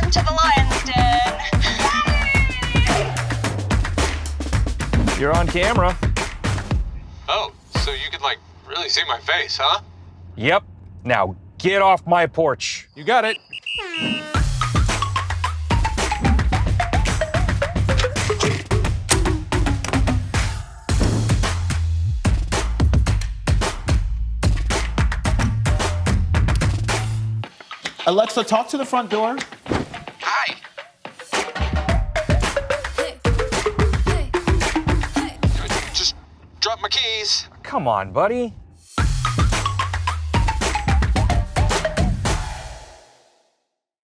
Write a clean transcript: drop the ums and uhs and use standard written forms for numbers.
Welcome to the lion's den. You're on camera. Oh, so you could, like, really see my face, huh? Yep. Now get off my porch. You got it. Alexa, talk to the front door. Hi. Just drop my keys. Come on, buddy.